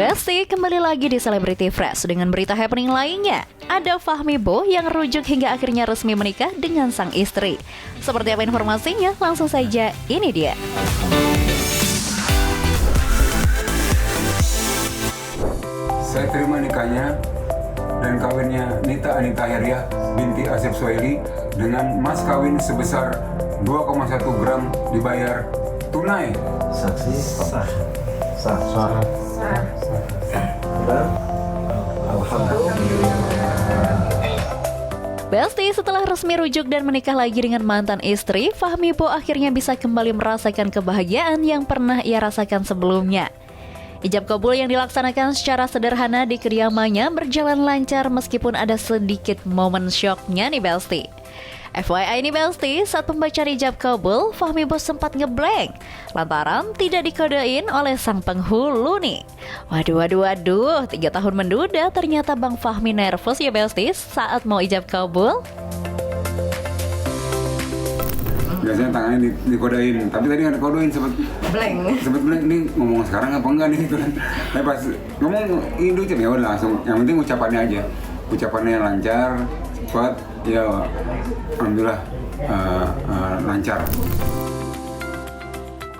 Besti kembali lagi di Celebrity Fresh dengan berita happening lainnya. Ada Fahmi Bo yang rujuk hingga akhirnya resmi menikah dengan sang istri. Seperti apa informasinya? Langsung saja, ini dia. Saya terima nikahnya dan kawinnya Nita Anita Heriah binti Asep Suhaili dengan mas kawin sebesar 2,1 gram dibayar tunai. Saksi sah. Besti setelah resmi rujuk dan menikah lagi dengan mantan istri, Fahmi Bo akhirnya bisa kembali merasakan kebahagiaan yang pernah ia rasakan sebelumnya. Ijab kabul yang dilaksanakan secara sederhana di kediamannya berjalan lancar meskipun ada sedikit momen syoknya nih Besti. FYI nih Besti, saat pembacaan ijab kabul, Fahmi Bo sempat ngeblank lantaran tidak dikodein oleh sang penghulu nih. Waduh, 3 tahun menduda ternyata Bang Fahmi nervous ya Besti saat mau ijab kabul. Biasanya tangannya dikodain, tapi tadi nggak dikodain, sempet blank nih, ngomong sekarang apa enggak nih gitu kan. Tapi pas ngomong itu ya udah langsung, yang penting ucapannya aja, ucapannya lancar, cepat, ya alhamdulillah lancar.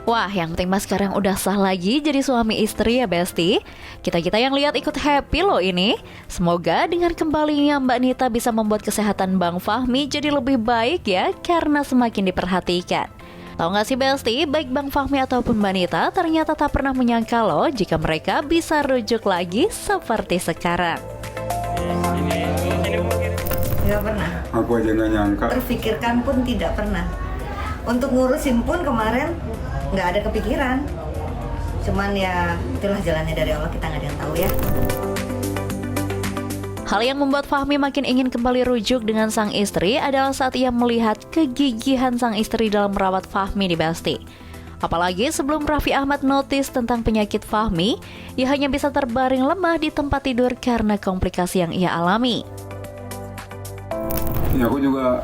Wah, yang penting mas sekarang udah sah lagi jadi suami istri ya Besti. Kita yang lihat ikut happy loh ini. Semoga dengan kembalinya Mbak Nita bisa membuat kesehatan Bang Fahmi jadi lebih baik ya, karena semakin diperhatikan. Tahu gak sih Besti, baik Bang Fahmi ataupun Mbak Nita ternyata tak pernah menyangka loh jika mereka bisa rujuk lagi seperti sekarang. Nggak pernah. Aku aja nggak nyangka. Terfikirkan pun tidak pernah. Untuk ngurusin pun kemarin nggak ada kepikiran. Cuman ya itulah jalannya dari Allah, kita nggak ada yang tahu ya. Hal yang membuat Fahmi makin ingin kembali rujuk dengan sang istri adalah saat ia melihat kegigihan sang istri dalam merawat Fahmi di Besti. Apalagi sebelum Raffi Ahmad notice tentang penyakit Fahmi, ia hanya bisa terbaring lemah di tempat tidur karena komplikasi yang ia alami. Ya aku juga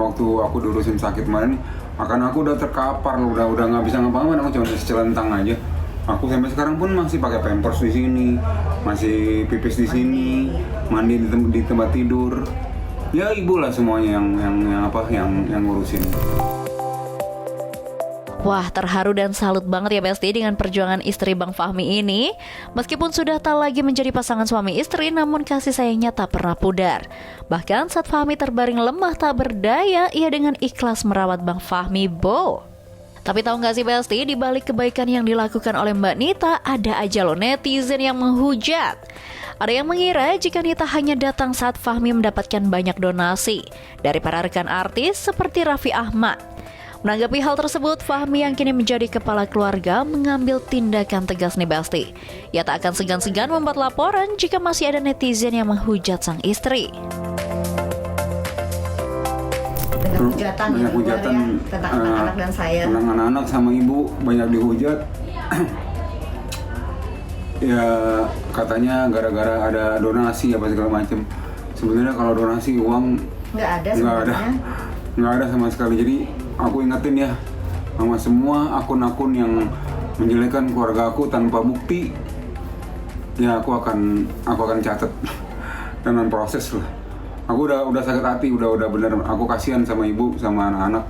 waktu aku diurusin sakit kemarin, makan aku udah terkapar, udah nggak bisa ngapa-ngapain, aku cuma celentang aja. Aku sampai sekarang pun masih pakai pampers di sini, masih pipis di sini, mandi di tempat tidur. Ya ibu lah semuanya yang ngurusin. Wah, terharu dan salut banget ya Besti dengan perjuangan istri Bang Fahmi ini. Meskipun sudah tak lagi menjadi pasangan suami istri, namun kasih sayangnya tak pernah pudar. Bahkan saat Fahmi terbaring lemah tak berdaya, ia dengan ikhlas merawat Bang Fahmi Bo. Tapi tahu gak sih Besti, di balik kebaikan yang dilakukan oleh Mbak Nita, ada aja loh netizen yang menghujat. Ada yang mengira jika Nita hanya datang saat Fahmi mendapatkan banyak donasi dari para rekan artis seperti Raffi Ahmad. Menanggapi hal tersebut, Fahmi yang kini menjadi kepala keluarga mengambil tindakan tegas nih Besti. Ia tak akan segan-segan membuat laporan jika masih ada netizen yang menghujat sang istri. Banyak hujatan ya, tentang anak-anak dan saya. Tentang anak-anak sama ibu banyak dihujat. Ya katanya gara-gara ada donasi apa segala macam. Sebenarnya kalau donasi uang nggak ada sama sekali. Jadi aku ingetin ya sama semua akun-akun yang menjelekkan keluarga aku tanpa bukti, ya aku akan catat dengan proses lah. Aku udah sakit hati, udah bener. Aku kasihan sama ibu sama anak-anak.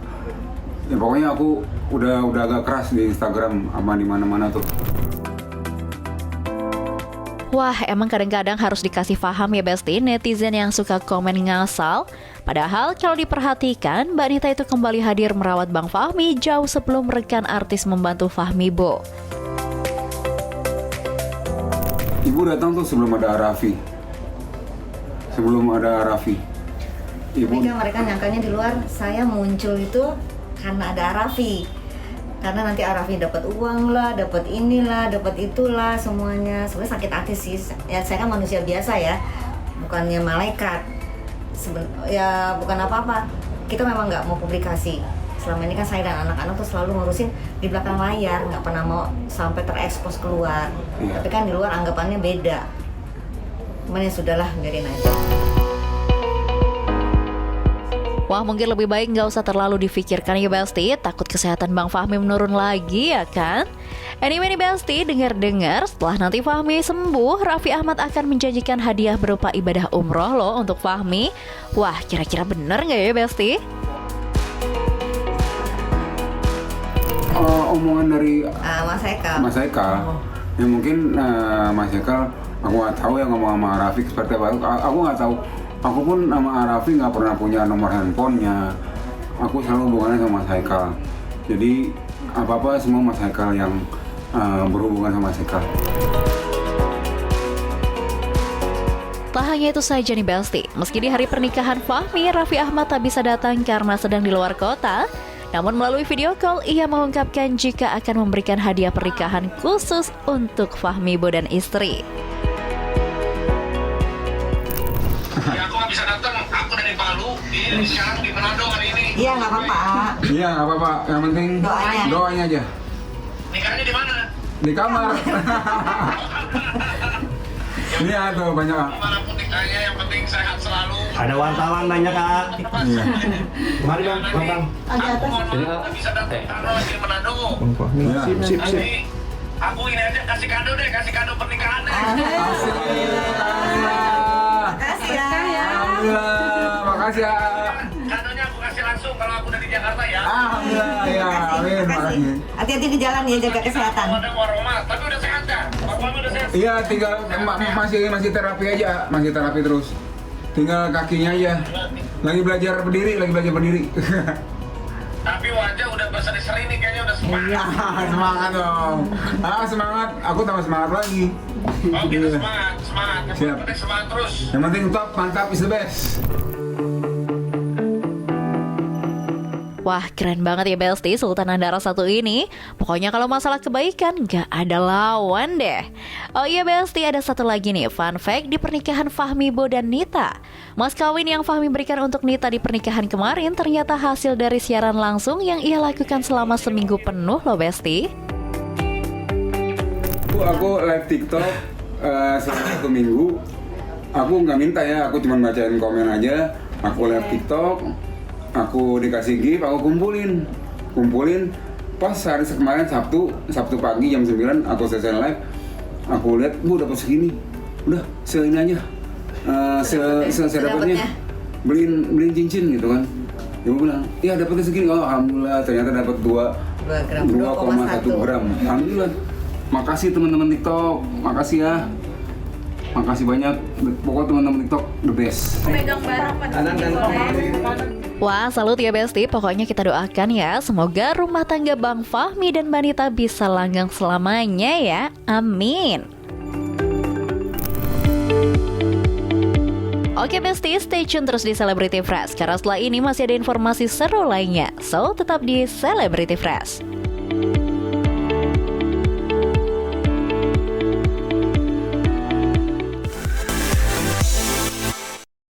Ya pokoknya aku udah agak keras di Instagram sama di mana-mana tuh. Wah, emang kadang-kadang harus dikasih paham ya Besti, netizen yang suka komen ngasal. Padahal kalau diperhatikan, Mbak Nita itu kembali hadir merawat Bang Fahmi jauh sebelum rekan artis membantu Fahmi Bo. Ibu datang tuh sebelum ada Raffi. Ibu. Tapi kan mereka nyangkanya di luar saya muncul itu karena ada Raffi. Karena nanti Raffi dapat uang lah, dapat inilah, dapat itulah semuanya. Sebenarnya sakit hati sih. Ya saya kan manusia biasa ya, bukannya malaikat. Ya bukan apa-apa. Kita memang nggak mau publikasi. Selama ini kan saya dan anak-anak tuh selalu ngurusin di belakang layar, nggak pernah mau sampai terekspos keluar. Tapi kan di luar anggapannya beda. Cuman ya sudahlah, biarin aja. Wah, mungkin lebih baik nggak usah terlalu difikirkan ya Besti, takut kesehatan Bang Fahmi menurun lagi ya kan? Anyway nih Besti, dengar-dengar setelah nanti Fahmi sembuh, Raffi Ahmad akan menjanjikan hadiah berupa ibadah umroh loh untuk Fahmi. Wah, kira-kira bener nggak ya Besti? Omongan dari Mas Eka. Mas Eka, ya mungkin Mas Eka, aku nggak tahu ya ngomong sama Raffi seperti apa. Aku nggak tahu. Aku pun sama Raffi nggak pernah punya nomor handphonenya. Aku selalu hubungannya sama Mas Haikal. Jadi apa-apa semua Mas Haikal yang berhubungan sama Mas Haikal. Tak hanya itu saja nih Besti, meski di hari pernikahan Fahmi, Raffi Ahmad tak bisa datang karena sedang di luar kota. Namun melalui video call, ia mengungkapkan jika akan memberikan hadiah pernikahan khusus untuk Fahmi Bo dan istri. Ya aku nggak bisa datang, aku dari Palu, ini sekarang di Manado hari ini. Iya nggak apa-apa. Iya nggak apa-apa, yang penting doanya aja. Nikahnya di mana? Di kamar. Iya tuh banyak. Dimanapun nikahnya, yang penting sehat selalu. Ada wartawan nanya Kak. Iya. Mari Bang, Bang. Aku mohon maaf nggak bisa datang karena lagi di Manado. Iya. Sip. Nanti aku ini aja kasih kado deh, kasih kado pernikahan deh. Makasih ya. Alhamdulillah, makasih ya. Kadonya aku kasih langsung kalau aku dari Jakarta ya. Alhamdulillah ya, amin, makasih. Hati-hati di jalan ya, jaga kesehatan. Ada waroma, tapi udah sehat kan? Bapakmu udah sehat. Iya, tinggal masih terapi aja, masih terapi terus. Tinggal kakinya aja. Lagi belajar berdiri. Tapi wajah udah berseri-seri nih, kayaknya udah semangat. Semangat dong. Semangat. Aku tambah semangat lagi. Oh gitu, semangat. Yang Siap. penting semangat terus. Yang penting top, mantap, is the best. Wah, keren banget ya Besti, Sultan Andara satu ini. Pokoknya kalau masalah kebaikan, gak ada lawan deh. Oh iya Besti, ada satu lagi nih, fun fact di pernikahan Fahmi Bo dan Nita. Mas kawin yang Fahmi berikan untuk Nita di pernikahan kemarin ternyata hasil dari siaran langsung yang ia lakukan selama seminggu penuh loh Besti. Aku live TikTok selama 1 minggu. Aku nggak minta ya, aku cuma bacain komen aja. Aku live TikTok, aku dikasih gift, aku kumpulin. Pas hari kemarin Sabtu pagi jam 9 aku selesai live. Aku lihat, Bu dapat segini. Udah, ini aja. Saya dapatnya. Beliin cincin gitu kan. Ibu bilang, iya dapatnya segini. Oh alhamdulillah, ternyata dapat 2,1 gram. Alhamdulillah. Makasih teman-teman TikTok, makasih ya. Makasih banyak. Pokoknya teman-teman TikTok the best. Wah, salut ya Besti. Pokoknya kita doakan ya, semoga rumah tangga Bang Fahmi dan Mbak Nita bisa langgeng selamanya ya. Amin. Oke Besti, stay tune terus di Celebrity Fresh, karena setelah ini masih ada informasi seru lainnya. So, tetap di Celebrity Fresh.